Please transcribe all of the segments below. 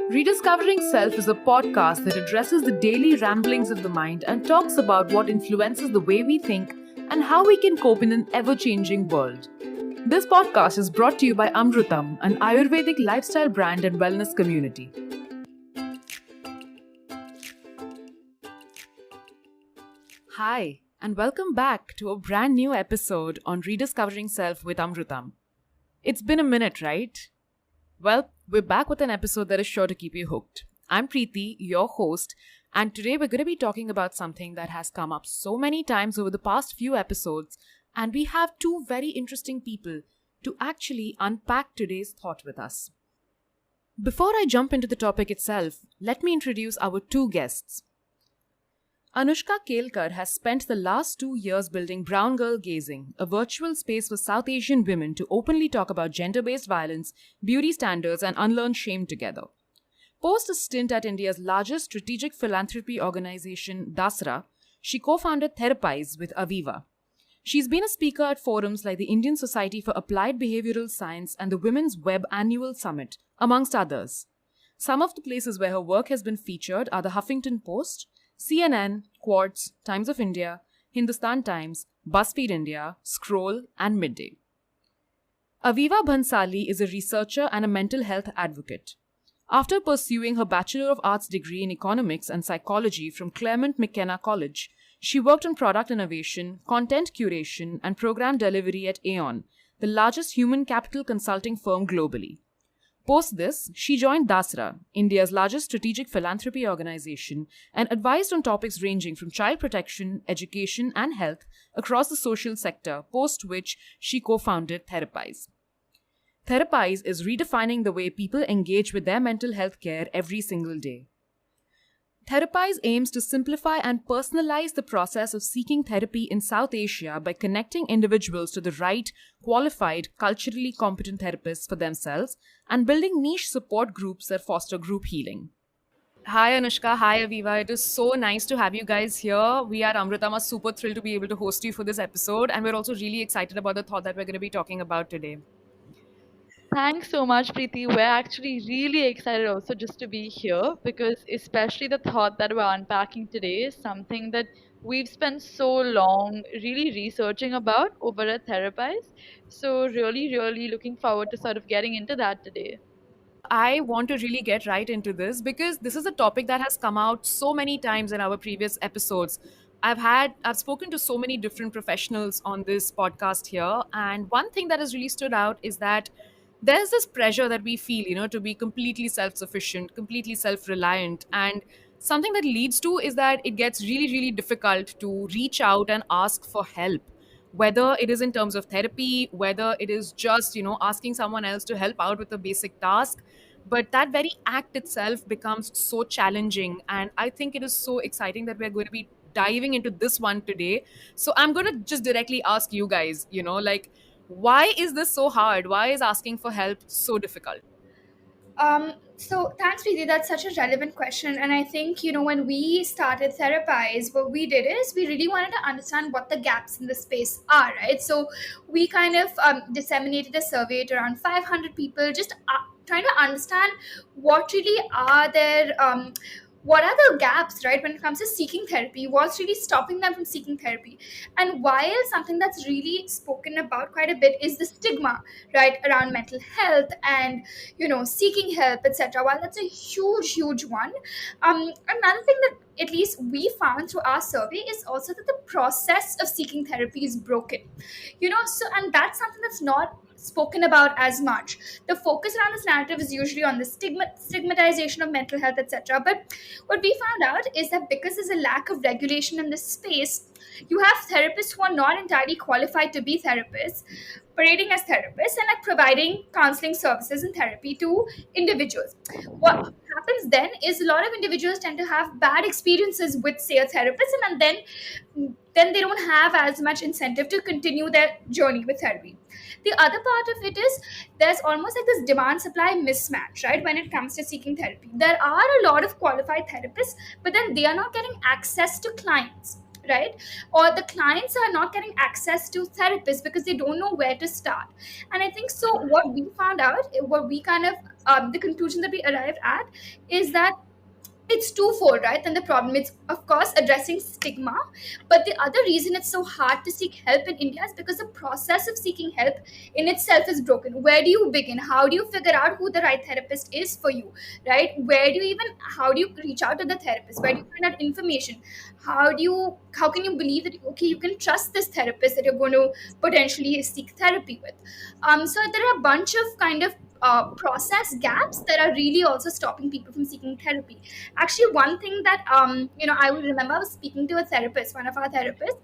Rediscovering Self is a podcast that addresses the daily ramblings of the mind and talks about what influences the way we think and how we can cope in an ever changing world. This podcast is brought to you by Amrutam, an Ayurvedic lifestyle brand and wellness community. Hi, and welcome back to a brand new episode on Rediscovering Self with Amrutam. It's been a minute, right? Well, we're back with an episode that is sure to keep you hooked. I'm Preeti, your host, and today we're going to be talking about something that has come up so many times over the past few episodes, and we have two very interesting people to actually unpack today's thought with us. Before I jump into the topic itself, let me introduce our two guests. Anushka Kelkar has spent the last 2 years building Brown Girl Gazing, a virtual space for South Asian women to openly talk about gender-based violence, beauty standards, and unlearn shame together. Post a stint at India's largest strategic philanthropy organization, Dasra, she co-founded Therapize with Aviva. She's been a speaker at forums like the Indian Society for Applied Behavioral Science and the Women's Web Annual Summit, amongst others. Some of the places where her work has been featured are the Huffington Post, CNN, Quartz, Times of India, Hindustan Times, BuzzFeed India, Scroll, and Midday. Aviva Bhansali is a researcher and a mental health advocate. After pursuing her Bachelor of Arts degree in Economics and Psychology from Claremont McKenna College, she worked on product innovation, content curation, and program delivery at Aon, the largest human capital consulting firm globally. Post this, she joined Dasra, India's largest strategic philanthropy organization, and advised on topics ranging from child protection, education, and health across the social sector, post which she co-founded Therapize. Therapize is redefining the way people engage with their mental health care every single day. Therapize aims to simplify and personalize the process of seeking therapy in South Asia by connecting individuals to the right, qualified, culturally competent therapists for themselves and building niche support groups that foster group healing. Hi Anushka, hi Aviva. It is so nice to have you guys here. We at Amrutam are super thrilled to be able to host you for this episode, and we're also really excited about the thought that we're going to be talking about today. Thanks so much, Preeti. We're actually really excited also just to be here because, especially the thought that we're unpacking today is something that we've spent so long really researching about over at Therapize. So, really looking forward to sort of getting into that today. I want to really get right into this because this is a topic that has come out so many times in our previous episodes. I've spoken to so many different professionals on this podcast here, and one thing that has really stood out is that there's this pressure that we feel, to be completely self-sufficient, completely self-reliant, and something that leads to is that it gets really difficult to reach out and ask for help, whether it is in terms of therapy, whether it is just, asking someone else to help out with a basic task. But that very act itself becomes so challenging. And I think it is so exciting that we're going to be diving into this one today. So I'm going to just directly ask you guys, why is this so hard? Why is asking for help so difficult? So thanks, Preeti. That's such a relevant question. And I think, when we started Therapize, what we did is we really wanted to understand what the gaps in the space are, right? So we kind of disseminated a survey to around 500 people, just trying to understand what really are their what are the gaps, right, when it comes to seeking therapy, what's really stopping them from seeking therapy. And while something that's really spoken about quite a bit is the stigma, right, around mental health and seeking help, etc., while that's a huge one, another thing that at least we found through our survey is also that the process of seeking therapy is broken, so, and that's something that's not spoken about as much. The focus around this narrative is usually on the stigmatization of mental health, etc. But what we found out is that because there's a lack of regulation in this space, you have therapists who are not entirely qualified to be therapists parading as therapists and like providing counseling services and therapy to individuals. What happens then is a lot of individuals tend to have bad experiences with, say, a therapist, and then they don't have as much incentive to continue their journey with therapy. The other part of it is there's almost like this demand supply mismatch, right, when it comes to seeking therapy. There are a lot of qualified therapists, but then they are not getting access to clients, right? Or the clients are not getting access to therapists because they don't know where to start. And I think so what we found out, what we kind of the conclusion that we arrived at is that it's twofold, right? And the problem is, of course, addressing stigma. But the other reason it's so hard to seek help in India is because the process of seeking help in itself is broken. Where do you begin? How do you figure out who the right therapist is for you, right? Where do you even, how do you reach out to the therapist? Where do you find out information? How can you believe that, okay, you can trust this therapist that you're going to potentially seek therapy with? So there are a bunch of kind of process gaps that are really also stopping people from seeking therapy. Actually, one thing that I would remember, I was speaking to a therapist, one of our therapists,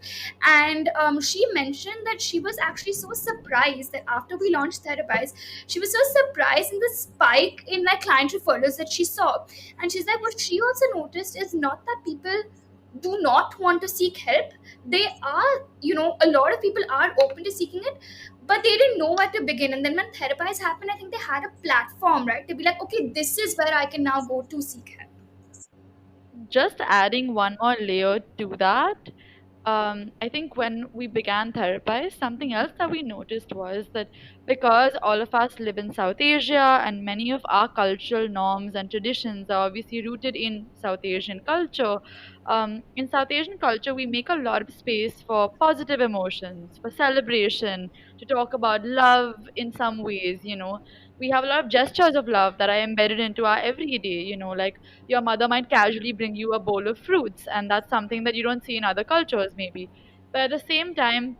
and she mentioned that she was actually so surprised that after we launched Therapies, she was so surprised in the spike in like client referrals that she saw. And she's like, what she also noticed is not that people do not want to seek help. They are, a lot of people are open to seeking it, but they didn't know where to begin. And then when Therapies happened, I think they had a platform, right, to be like, okay, this is where I can now go to seek help. Just adding one more layer to that, I think when we began Therapize, something else that we noticed was that because all of us live in South Asia and many of our cultural norms and traditions are obviously rooted in South Asian culture, in South Asian culture, we make a lot of space for positive emotions, for celebration, to talk about love in some ways, we have a lot of gestures of love that are embedded into our everyday, like your mother might casually bring you a bowl of fruits, and that's something that you don't see in other cultures, maybe. But at the same time,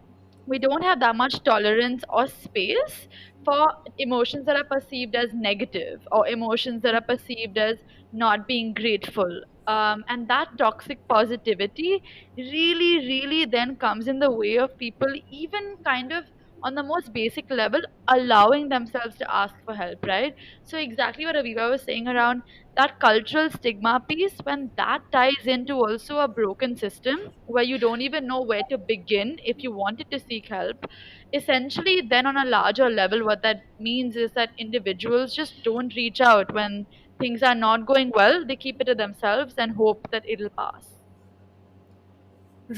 we don't have that much tolerance or space for emotions that are perceived as negative or emotions that are perceived as not being grateful. And that toxic positivity really, really then comes in the way of people, even kind of on the most basic level, allowing themselves to ask for help, right? So, exactly what Aviva was saying around that cultural stigma piece, when that ties into also a broken system where you don't even know where to begin if you wanted to seek help, essentially then on a larger level what that means is that individuals just don't reach out when things are not going well. They keep it to themselves and hope that it'll pass.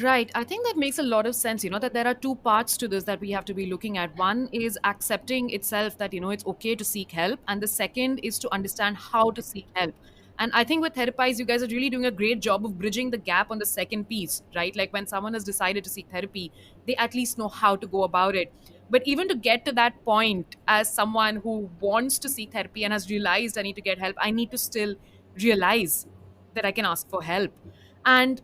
Right. I think that makes a lot of sense, that there are two parts to this that we have to be looking at. One is accepting itself that, it's okay to seek help. And the second is to understand how to seek help. And I think with Therapize, you guys are really doing a great job of bridging the gap on the second piece, right? Like when someone has decided to seek therapy, they at least know how to go about it. But even to get to that point, as someone who wants to seek therapy and has realized I need to get help, I need to still realize that I can ask for help. And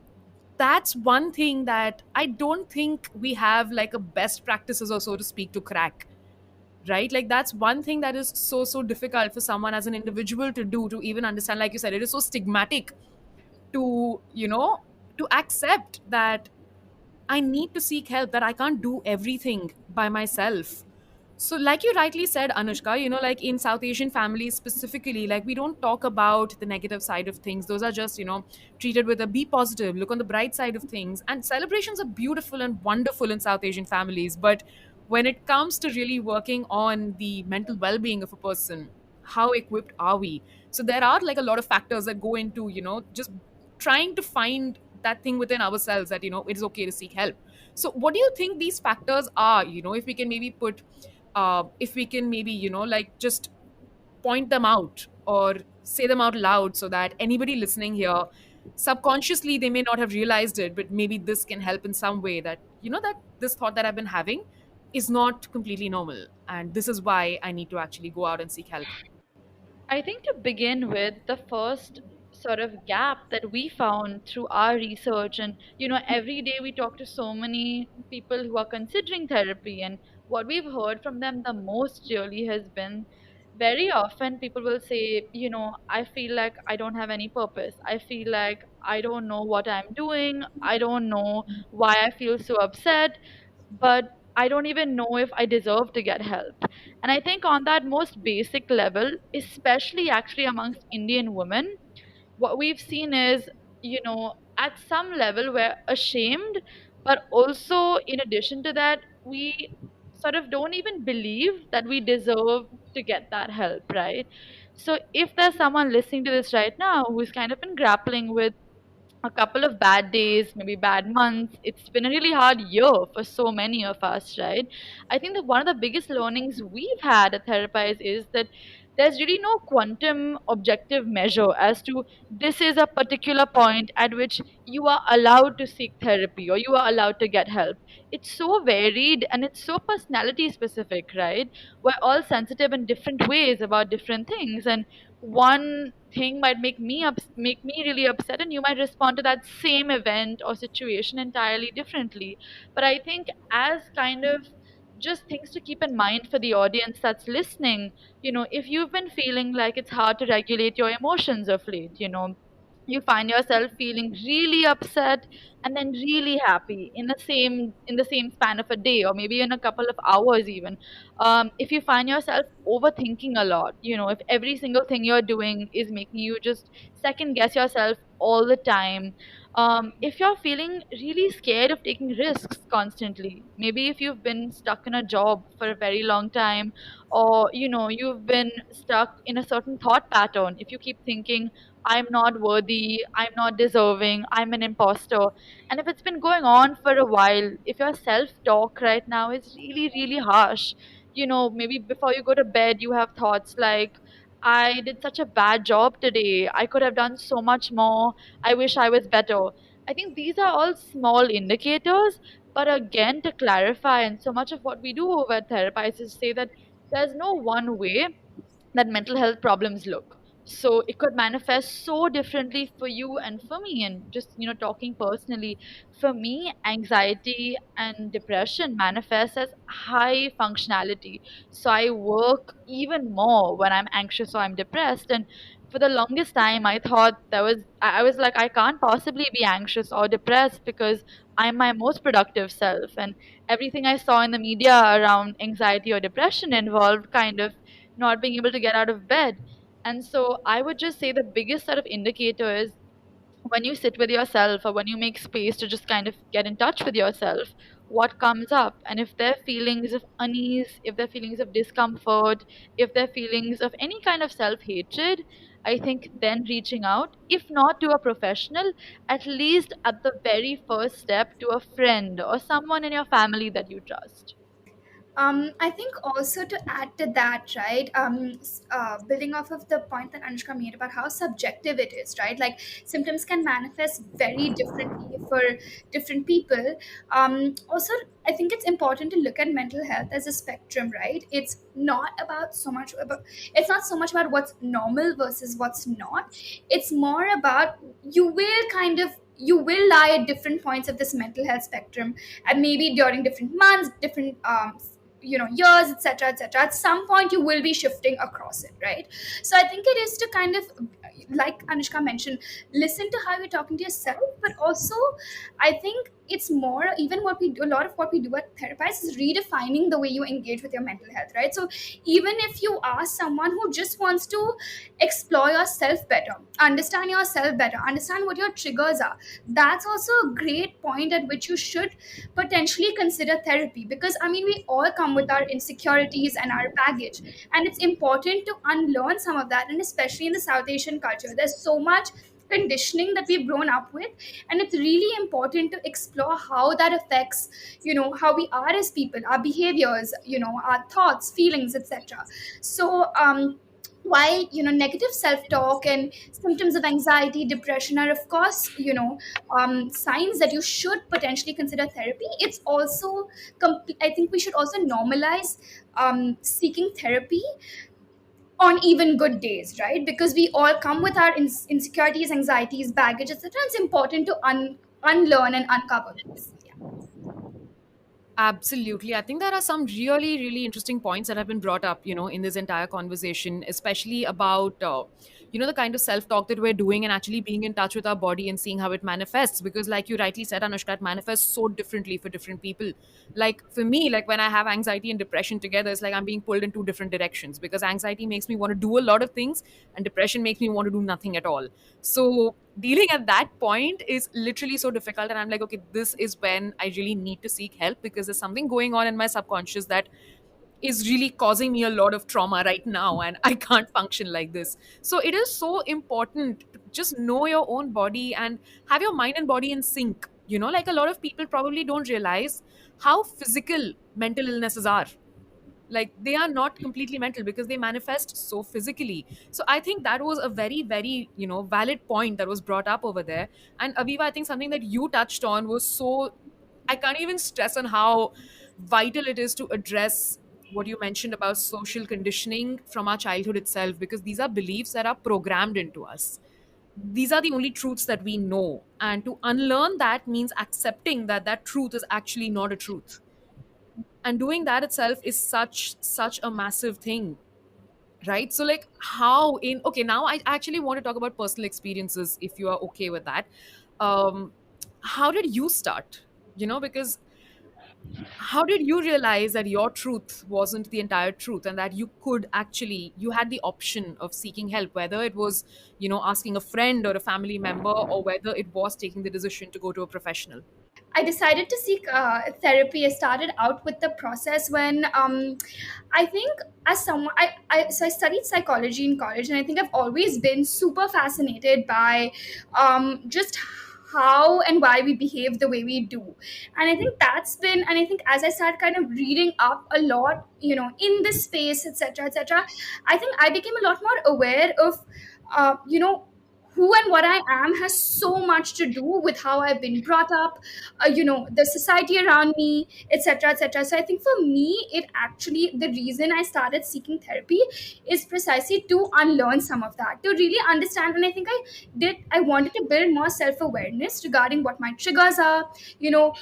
that's one thing that I don't think we have like a best practices or so to speak to crack, right? Like that's one thing that is so difficult for someone as an individual to do, to even understand. Like you said, it is so stigmatic to to accept that I need to seek help, that I can't do everything by myself. So, like you rightly said, Anushka, like in South Asian families specifically, like we don't talk about the negative side of things. Those are just, treated with a be positive, look on the bright side of things. And celebrations are beautiful and wonderful in South Asian families. But when it comes to really working on the mental well being of a person, how equipped are we? So, there are like a lot of factors that go into, just trying to find that thing within ourselves that, it is okay to seek help. So, what do you think these factors are? If we can maybe if we can maybe like just point them out or say them out loud, so that anybody listening here, subconsciously they may not have realized it, but maybe this can help in some way, that that this thought that I've been having is not completely normal, and this is why I need to actually go out and seek help. I think to begin with, the first sort of gap that we found through our research, and every day we talk to so many people who are considering therapy, and what we've heard from them the most really has been very often people will say, I feel like I don't have any purpose. I feel like I don't know what I'm doing. I don't know why I feel so upset, but I don't even know if I deserve to get help. And I think on that most basic level, especially actually amongst Indian women, what we've seen is, at some level we're ashamed, but also in addition to that, we sort of don't even believe that we deserve to get that help, right? So if there's someone listening to this right now who's kind of been grappling with a couple of bad days, maybe bad months. It's been a really hard year for so many of us, right? I think that one of the biggest learnings we've had at Therapize is that there's really no quantum objective measure as to this is a particular point at which you are allowed to seek therapy or you are allowed to get help. It's so varied and it's so personality specific, right? We're all sensitive in different ways about different things, and one thing might make me really upset, and you might respond to that same event or situation entirely differently. But I think, as kind of just things to keep in mind for the audience that's listening, if you've been feeling like it's hard to regulate your emotions of late, you find yourself feeling really upset and then really happy in the same span of a day, or maybe in a couple of hours even. If you find yourself overthinking a lot, if every single thing you're doing is making you just second guess yourself all the time, if you're feeling really scared of taking risks constantly, maybe if you've been stuck in a job for a very long time, or you've been stuck in a certain thought pattern, if you keep thinking, I'm not worthy, I'm not deserving, I'm an imposter. And if it's been going on for a while, if your self talk right now is really, really harsh, maybe before you go to bed, you have thoughts like, I did such a bad job today, I could have done so much more, I wish I was better. I think these are all small indicators, but again, to clarify, and so much of what we do over at Therapies is say that there's no one way that mental health problems look. So it could manifest so differently for you and for me. And just, talking personally, for me, anxiety and depression manifests as high functionality. So I work even more when I'm anxious or I'm depressed. And for the longest time, I thought I was like, I can't possibly be anxious or depressed because I'm my most productive self. And everything I saw in the media around anxiety or depression involved kind of not being able to get out of bed. And so I would just say the biggest sort of indicator is when you sit with yourself or when you make space to just kind of get in touch with yourself, what comes up. And if there are feelings of unease, if there are feelings of discomfort, if there are feelings of any kind of self hatred, I think then reaching out, if not to a professional, at least at the very first step to a friend or someone in your family that you trust. I think also to add to that, right? Building off of the point that Anushka made about how subjective it is, right? Like symptoms can manifest very differently for different people. Also, I think it's important to look at mental health as a spectrum, right? It's not so much about what's normal versus what's not. It's more about you will lie at different points of this mental health spectrum, and maybe during different months, different years, etc., etc. At some point you will be shifting across it, right? So I think it is to kind of, like Anushka mentioned, listen to how you're talking to yourself, but also I think it's more, even what we do, a lot of what we do at Therapize is redefining the way you engage with your mental health, right? So even if you are someone who just wants to explore yourself better, understand what your triggers are, that's also a great point at which you should potentially consider therapy. Because I mean, we all come with our insecurities and our baggage, and it's important to unlearn some of that. And especially in the South Asian culture, there's so much conditioning that we've grown up with, and it's really important to explore how that affects how we are as people, our behaviors, our thoughts, feelings, etc. So while negative self-talk and symptoms of anxiety, depression are of course signs that you should potentially consider therapy, it's also I think we should also normalize seeking therapy on even good days, right? Because we all come with our insecurities, anxieties, baggage, etc. It's important to unlearn and uncover this. Yeah. Absolutely. I think there are some really, really interesting points that have been brought up, in this entire conversation, especially about, the kind of self talk that we're doing and actually being in touch with our body and seeing how it manifests. Because, like you rightly said, Anushka, it manifests so differently for different people. Like for me, like when I have anxiety and depression together, it's like I'm being pulled in two different directions because anxiety makes me want to do a lot of things and depression makes me want to do nothing at all. So, dealing at that point is literally so difficult, and I'm like, okay, this is when I really need to seek help because there's something going on in my subconscious that is really causing me a lot of trauma right now, and I can't function like this. So it is so important to just know your own body and have your mind and body in sync. Like a lot of people probably don't realize how physical mental illnesses are. Like they are not completely mental because they manifest so physically. So I think that was a very, very, valid point that was brought up over there. And Aviva, I think something that you touched on was so, I can't even stress on how vital it is to address what you mentioned about social conditioning from our childhood itself, because these are beliefs that are programmed into us. These are the only truths that we know, and to unlearn that means accepting that that truth is actually not a truth. And doing that itself is such a massive thing, right? So like, how in okay, now I actually want to talk about personal experiences, if you are okay with that. How did you start? Because how did you realize that your truth wasn't the entire truth, and that you had the option of seeking help, whether it was asking a friend or a family member, or whether it was taking the decision to go to a professional? I decided to seek therapy. I started out with the process when I think as someone I studied psychology in college, and I think I've always been super fascinated by just how and why we behave the way we do. And I think that's been, and I think as I started kind of reading up a lot, in this space, etc., etc., I think I became a lot more aware of who and what I am has so much to do with how I've been brought up, the society around me, etc., etc. So I think for me, it actually, the reason I started seeking therapy is precisely to unlearn some of that, to really understand. And I think I wanted to build more self awareness regarding what my triggers are, you know,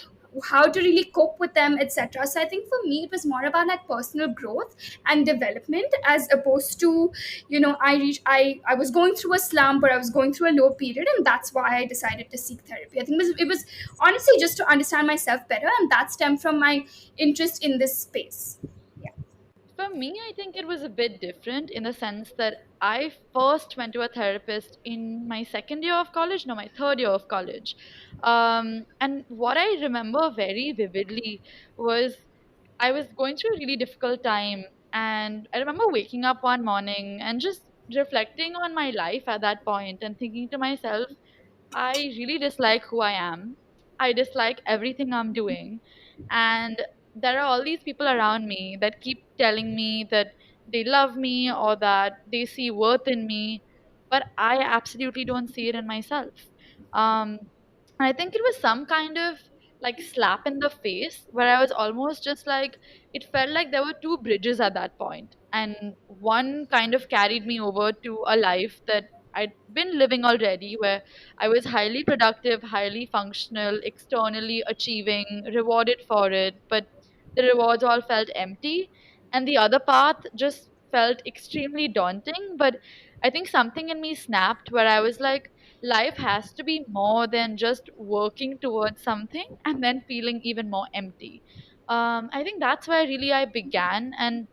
how to really cope with them, etc. So I think for me it was more about like personal growth and development, as opposed to, I was going through a slump, or I was going through a low period, and that's why I decided to seek therapy. I think it was honestly just to understand myself better, and that stemmed from my interest in this space. Yeah. For me, I think it was a bit different in the sense that I first went to a therapist in my second year of college, no, my third year of college. And what I remember very vividly was I was going through a really difficult time. And I remember waking up one morning and just reflecting on my life at that point and thinking to myself, I really dislike who I am. I dislike everything I'm doing. And there are all these people around me that keep telling me that they love me or that they see worth in me, but I absolutely don't see it in myself. Um, and I think it was some kind of like slap in the face where I was almost just like, it felt like there were two bridges at that point, and one kind of carried me over to a life that I'd been living already, where I was highly productive, highly functional, externally achieving, rewarded for it, but the rewards all felt empty. And the other path just felt extremely daunting. But I think something in me snapped where I was like, life has to be more than just working towards something and then feeling even more empty. I think that's where really I began. And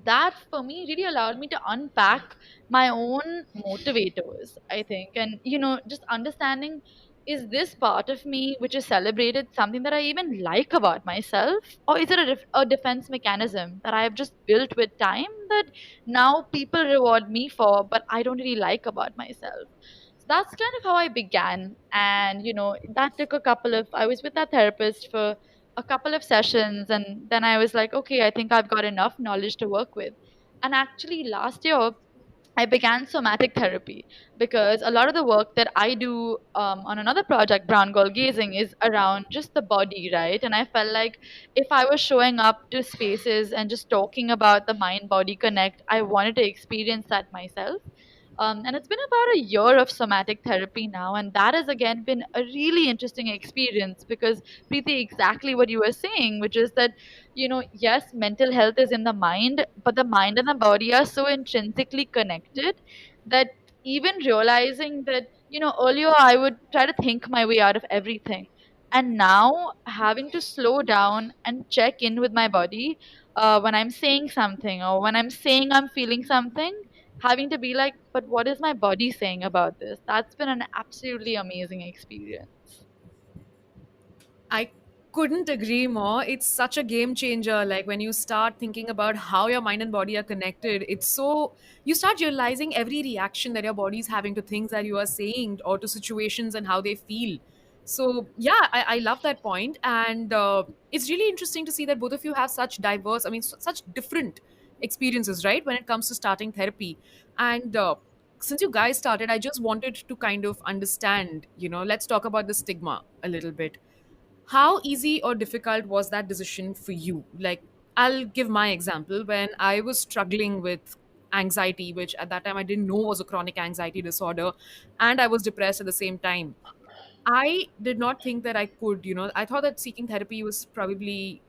that for me really allowed me to unpack my own motivators, I think. And just understanding, is this part of me which is celebrated something that I even like about myself, or is it a defense mechanism that I have just built with time that now people reward me for but I don't really like about myself? So that's kind of how I began. And that took a couple of, I was with that therapist for a couple of sessions, and then I was like, okay, I think I've got enough knowledge to work with. And actually last year I began somatic therapy, because a lot of the work that I do on another project, Brown Girl Gazing, is around just the body, right? And I felt like if I was showing up to spaces and just talking about the mind body connect, I wanted to experience that myself. And it's been about a year of somatic therapy now, and that has again been a really interesting experience because, Preeti, exactly what you were saying, which is that, yes, mental health is in the mind, but the mind and the body are so intrinsically connected that even realizing that, earlier I would try to think my way out of everything. And now having to slow down and check in with my body when I'm saying something or when I'm saying I'm feeling something, having to be like, but what is my body saying about this? That's been an absolutely amazing experience. I couldn't agree more. It's such a game changer. Like when you start thinking about how your mind and body are connected, it's so you start realizing every reaction that your body is having to things that you are saying or to situations and how they feel. So yeah, I love that point, and it's really interesting to see that both of you have such diverse, I mean, such different experiences, right? When it comes to starting therapy, and since you guys started, I just wanted to kind of understand. Let's talk about the stigma a little bit. How easy or difficult was that decision for you? Like, I'll give my example. When I was struggling with anxiety, which at that time I didn't know was a chronic anxiety disorder, and I was depressed at the same time, I did not think that I could, I thought that seeking therapy was probably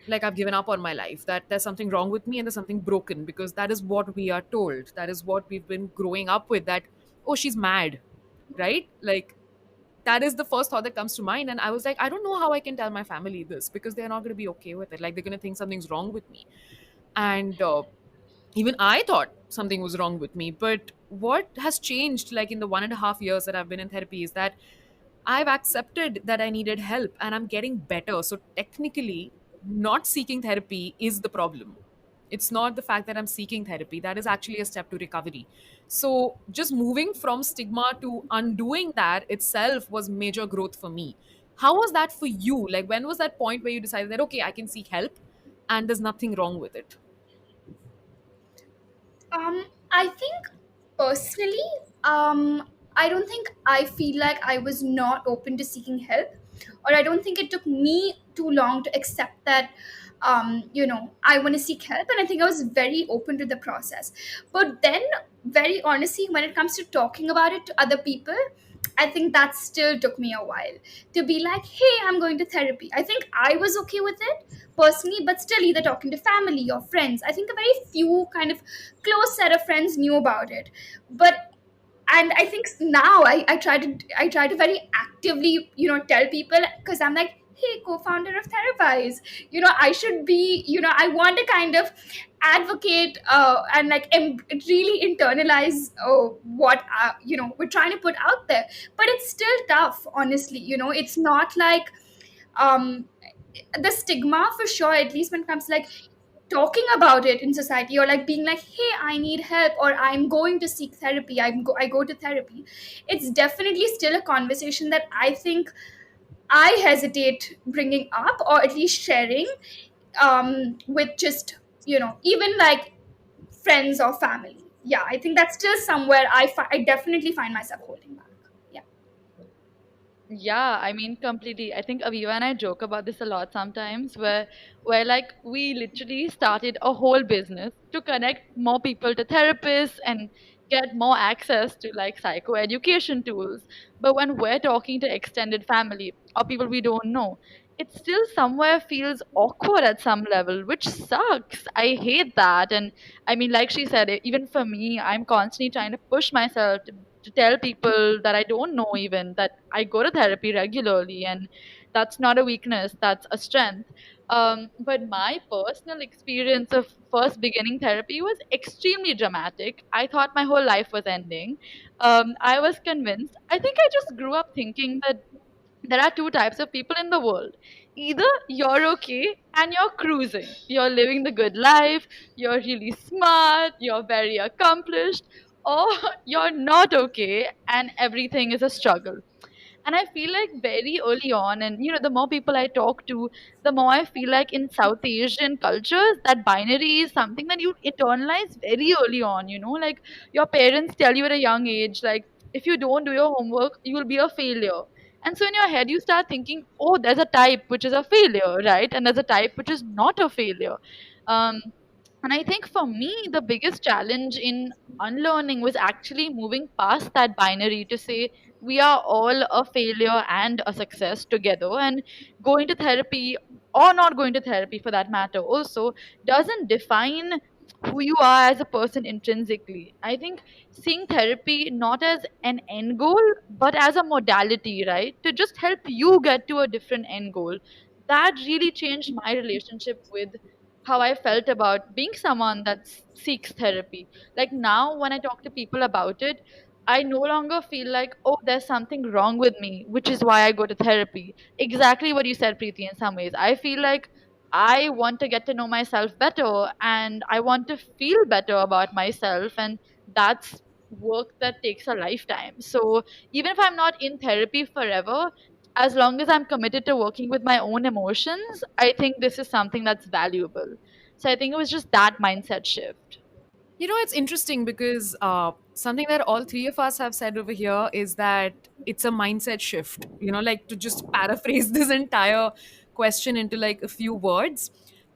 like I've given up on my life, that there's something wrong with me and there's something broken, because that is what we are told. That is what we've been growing up with, that, oh, she's mad, right? Like, that is the first thought that comes to mind. And I was like, I don't know how I can tell my family this, because they're not going to be okay with it. Like, they're going to think something's wrong with me. And even I thought something was wrong with me. But what has changed, like in the 1.5 years that I've been in therapy, is that I've accepted that I needed help and I'm getting better. So technically, not seeking therapy is the problem. It's not the fact that I'm seeking therapy. That is actually a step to recovery. So just moving from stigma to undoing that itself was major growth for me. How was that for you? Like, when was that point where you decided that, okay, I can seek help and there's nothing wrong with it? I think personally, I don't think I feel like I was not open to seeking help, or I don't think it took me too long to accept that. I want to seek help, and I think I was very open to the process. But then, very honestly, when it comes to talking about it to other people, I think that still took me a while to be like, hey, I'm going to therapy. I think I was okay with it personally, but still, either talking to family or friends. I think a very few kind of close set of friends knew about it. But and I think now I try to very actively tell people, because I'm like, hey, co-founder of Therapize, I should be, I want to kind of advocate and like really internalize what we're trying to put out there. But it's still tough, honestly. It's not like um the stigma, for sure, at least when it comes to like talking about it in society, or like being like, hey, I need help, or I'm going to seek therapy, I go to therapy. It's definitely still a conversation that I think I hesitate bringing up, or at least sharing with just even like friends or family. Yeah, I think that's still somewhere I definitely find myself holding back. Yeah. Yeah, I mean, completely. I think Aviva and I joke about this a lot sometimes, where like we literally started a whole business to connect more people to therapists and get more access to like psychoeducation tools. But when we're talking to extended family or people we don't know, it still somewhere feels awkward at some level, which sucks. I hate that. And I mean, like she said, even for me, I'm constantly trying to push myself to tell people that I don't know even that I go to therapy regularly, and that's not a weakness, that's a strength. But my personal experience of first beginning therapy was extremely dramatic. I thought my whole life was ending. I was convinced. I think I just grew up thinking that there are two types of people in the world. Either you're okay and you're cruising, you're living the good life, you're really smart, you're very accomplished, or you're not okay and everything is a struggle. And I feel like very early on, and the more people I talk to, the more I feel like in South Asian cultures, that binary is something that you internalize very early on. Like your parents tell you at a young age, like, if you don't do your homework, you will be a failure. And so in your head, you start thinking, oh, there's a type which is a failure, right? And there's a type which is not a failure. Um, and I think for me, the biggest challenge in unlearning was actually moving past that binary to say we are all a failure and a success together. And going to therapy, or not going to therapy for that matter, also doesn't define who you are as a person intrinsically. I think seeing therapy not as an end goal, but as a modality, right? To just help you get to a different end goal. That really changed my relationship with how I felt about being someone that seeks therapy. Like now, when I talk to people about it, I no longer feel like, oh, there's something wrong with me, which is why I go to therapy. Exactly what you said, Preeti, in some ways. I feel like I want to get to know myself better and I want to feel better about myself. And that's work that takes a lifetime. So even if I'm not in therapy forever, as long as I'm committed to working with my own emotions, I think this is something that's valuable. So I think it was just that mindset shift. You know, it's interesting because something that all three of us have said over here is that it's a mindset shift. You know, like to just paraphrase this entire question into like a few words.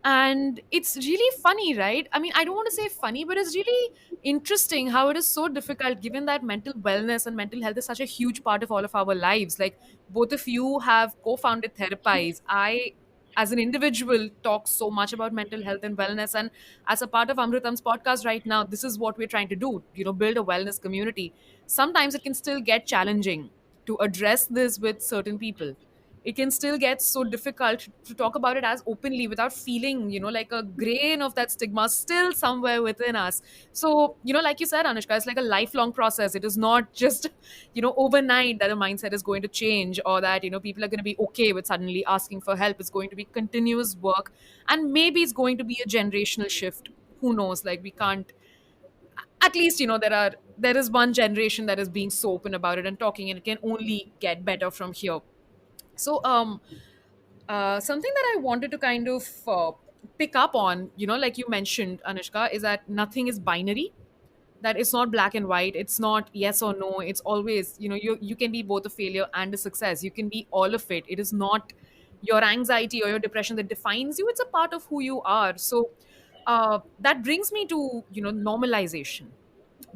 And it's really funny, right? I mean, I don't want to say funny, but it's really interesting how it is so difficult given that mental wellness and mental health is such a huge part of all of our lives. Like, both of you have co founded Therapies. I, as an individual, talk so much about mental health and wellness, and as a part of Amritam's podcast right now, this is what we're trying to do, you know, build a wellness community. Sometimes it can still get challenging to address this with certain people. It can still get so difficult to talk about it as openly without feeling, you know, like a grain of that stigma still somewhere within us. So, you know, like you said, Anushka, it's like a lifelong process. It is not just, you know, overnight that a mindset is going to change, or that, you know, people are going to be okay with suddenly asking for help. It's going to be continuous work, and maybe it's going to be a generational shift. Who knows? Like, we can't, at least, you know, there is one generation that is being so open about it and talking, and it can only get better from here. So something that I wanted to kind of pick up on, you know, like you mentioned, Anushka, is that nothing is binary, that it's not black and white, it's not yes or no, it's always, you know, you can be both a failure and a success, you can be all of it. It is not your anxiety or your depression that defines you, it's a part of who you are. So that brings me to, you know, normalization.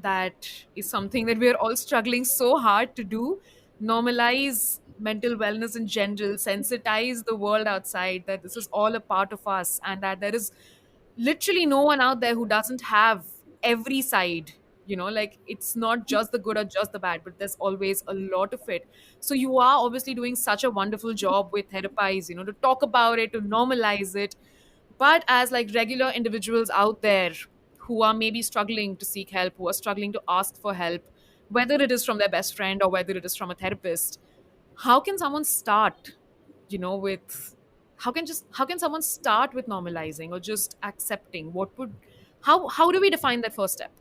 That is something that we're all struggling so hard to do. Normalize mental wellness in general, sensitize the world outside that this is all a part of us, and that there is literally no one out there who doesn't have every side. You know, like, it's not just the good or just the bad, but there's always a lot of it. So you are obviously doing such a wonderful job with Therapies, you know, to talk about it, to normalize it. But as like regular individuals out there who are maybe struggling to seek help, who are struggling to ask for help, whether it is from their best friend or whether it is from a therapist, how can someone start, you know, with, how can someone start with normalizing or just accepting? What would, how do we define that first step?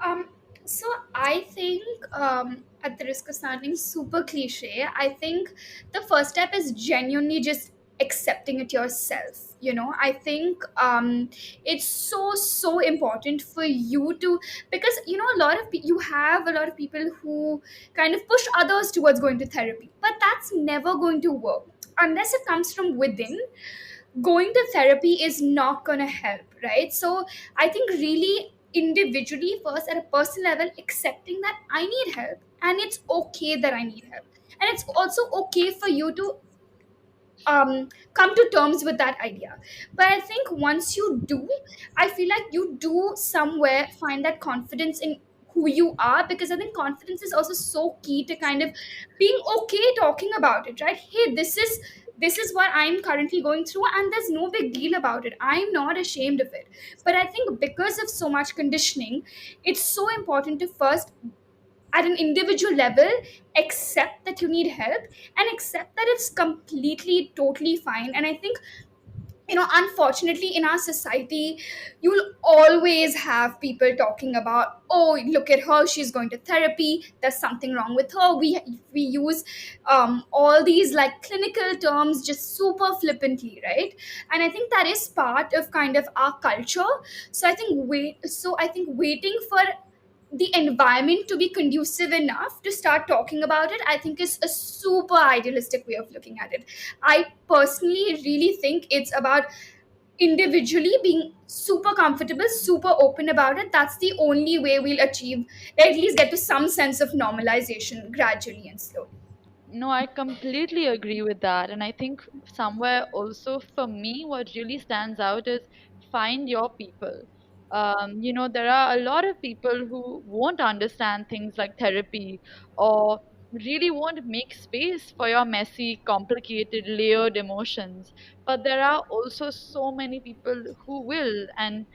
Um, so I think, at the risk of sounding super cliche, I think the first step is genuinely just accepting it yourself. You know, I think it's so important for you to, because you know, you have a lot of people who kind of push others towards going to therapy, but that's never going to work unless it comes from within. Going to therapy is not going to help, right? So I think really individually first, at a personal level, accepting that I need help and it's okay that I need help, and it's also okay for you to come to terms with that idea. But I think once you do, I feel like you do somewhere find that confidence in who you are, because I think confidence is also so key to kind of being okay talking about it, right? Hey, this is what I'm currently going through, and there's no big deal about it. I'm not ashamed of it. But I think because of so much conditioning, it's so important to first, at an individual level, accept that you need help and accept that it's completely totally fine. And I think, you know, unfortunately in our society, you'll always have people talking about, oh, look at her, she's going to therapy, there's something wrong with her. We use all these like clinical terms just super flippantly, right? And I think that is part of kind of our culture. So I think waiting for the environment to be conducive enough to start talking about it, I think, is a super idealistic way of looking at it. I personally really think it's about individually being super comfortable, super open about it. That's the only way we'll achieve, at least get to some sense of normalization gradually and slowly. No, I completely agree with that. And I think somewhere also for me, what really stands out is find your people. There are a lot of people who won't understand things like therapy or really won't make space for your messy, complicated, layered emotions. But there are also so many people who will. And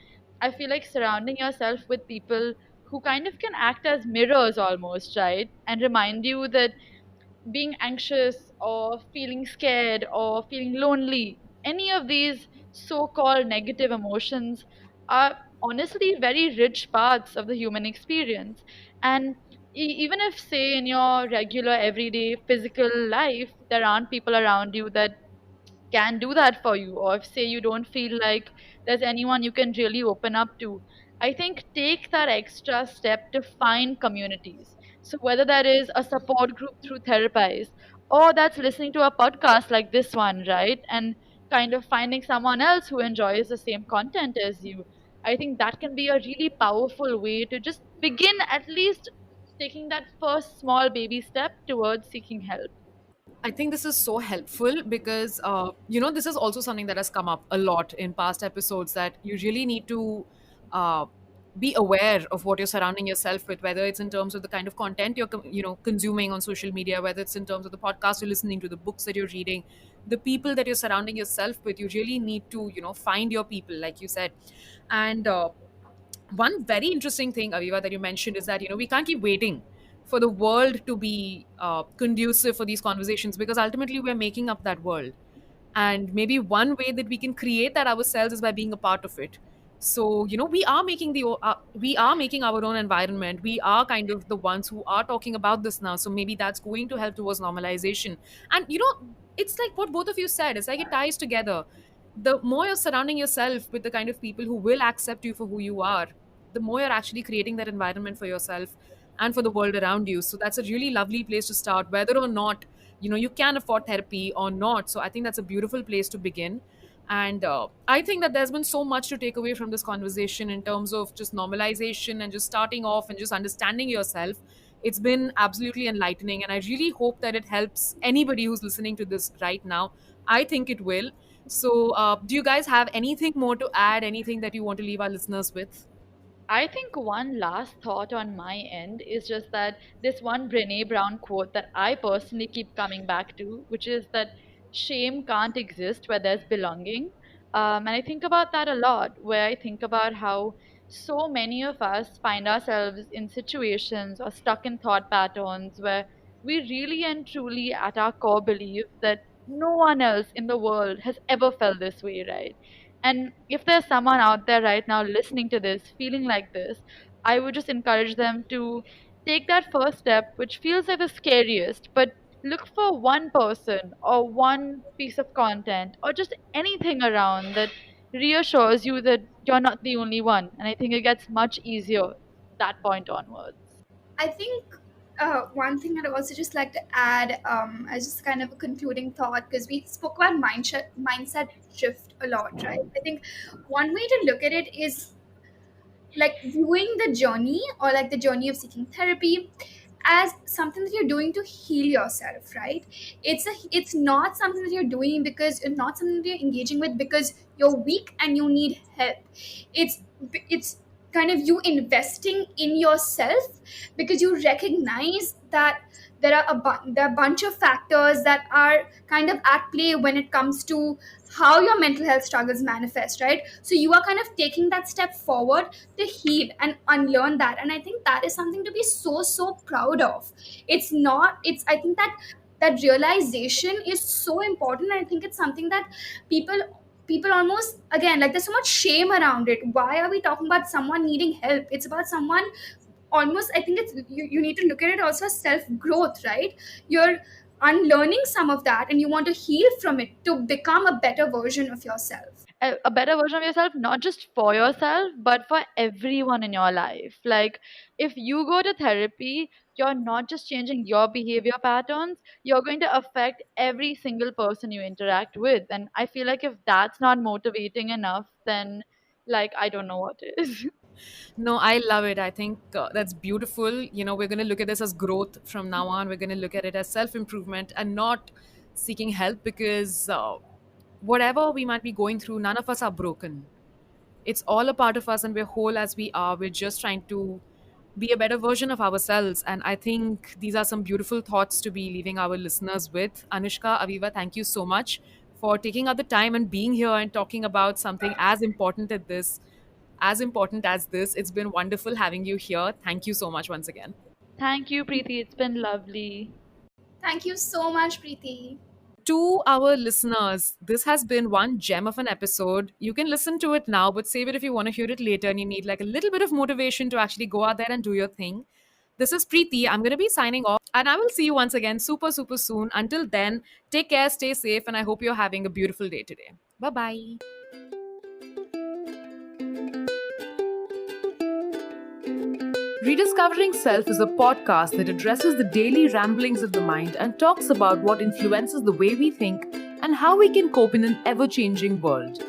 I feel like surrounding yourself with people who kind of can act as mirrors almost, right? And remind you that being anxious or feeling scared or feeling lonely, any of these so called negative emotions are honestly very rich parts of the human experience. And even if, say, in your regular everyday physical life, there aren't people around you that can do that for you, or if, say, you don't feel like there's anyone you can really open up to, I think take that extra step to find communities. So whether that is a support group through therapies, or that's listening to a podcast like this one, right, and kind of finding someone else who enjoys the same content as you, I think that can be a really powerful way to just begin, at least taking that first small baby step towards seeking help. I think this is so helpful because, this is also something that has come up a lot in past episodes, that you really need to uh, be aware of what you're surrounding yourself with, whether it's in terms of the kind of content you're, consuming on social media, whether it's in terms of the podcast you're listening to, the books that you're reading, the people that you're surrounding yourself with. You really need to, find your people, like you said. And one very interesting thing, Aviva, that you mentioned is that we can't keep waiting for the world to be conducive for these conversations, because ultimately we're making up that world, and maybe one way that we can create that ourselves is by being a part of it. So we are making our own environment. We are kind of the ones who are talking about this now, so maybe that's going to help towards normalization. And it's like what both of you said, it's like it ties together. The more you're surrounding yourself with the kind of people who will accept you for who you are, the more you're actually creating that environment for yourself and for the world around you. So that's a really lovely place to start, whether or not you can afford therapy or not. So I think that's a beautiful place to begin. And I think that there's been so much to take away from this conversation in terms of just normalization and just starting off and just understanding yourself. It's been absolutely enlightening, and I really hope that it helps anybody who's listening to this right now. I think it will. So do you guys have anything more to add, anything that you want to leave our listeners with? I think one last thought on my end is just that this one Brene Brown quote that I personally keep coming back to, which is that shame can't exist where there's belonging. And I think about that a lot, where I think about how so many of us find ourselves in situations or stuck in thought patterns where we really and truly, at our core, believe that no one else in the world has ever felt this way, right? And if there's someone out there right now listening to this, feeling like this, I would just encourage them to take that first step, which feels like the scariest, but look for one person or one piece of content or just anything around that reassures you that you're not the only one. And I think it gets much easier that point onwards. I think one thing I'd also just like to add, as just kind of a concluding thought, because we spoke about mindset shift a lot, right? I think one way to look at it is like viewing the journey, or like the journey of seeking therapy, as something that you're doing to heal yourself, right? It's not something that you're doing because, not something that you're engaging with because you're weak and you need help. It's kind of you investing in yourself because you recognize that there are a bunch of factors that are kind of at play when it comes to how your mental health struggles manifest, right? So you are kind of taking that step forward to heal and unlearn that, and I think that is something to be so proud of. I think that that realization is so important, and I think it's something that people people almost, again, like, there's so much shame around it. Why are we talking about someone needing help? It's about someone, almost, I think it's you need to look at it also as self growth, right? You're unlearning some of that and you want to heal from it to become a better version of yourself. A better version of yourself, not just for yourself, but for everyone in your life. Like, if you go to therapy, you're not just changing your behavior patterns, you're going to affect every single person you interact with. And I feel like if that's not motivating enough, then, like, I don't know what is. No, I love it. I think that's beautiful. We're going to look at this as growth from now on. We're going to look at it as self improvement and not seeking help, because whatever we might be going through, none of us are broken. It's all a part of us, and we're whole as we are. We're just trying to be a better version of ourselves. And I think these are some beautiful thoughts to be leaving our listeners with. Anushka, Aviva, thank you so much for taking out the time and being here and talking about something as important as this. as important as this. It's been wonderful having you here. Thank you so much once again. Thank you, Preeti. It's been lovely. Thank you so much, Preeti. To our listeners, this has been one gem of an episode. You can listen to it now, but save it if you want to hear it later and you need like a little bit of motivation to actually go out there and do your thing. This is Preeti. I'm going to be signing off and I will see you once again super, super soon. Until then, take care, stay safe, and I hope you're having a beautiful day today. Bye bye. Rediscovering Self is a podcast that addresses the daily ramblings of the mind and talks about what influences the way we think and how we can cope in an ever-changing world.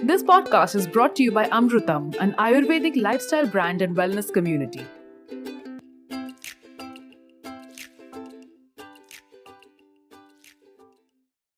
This podcast is brought to you by Amrutam, an Ayurvedic lifestyle brand and wellness community.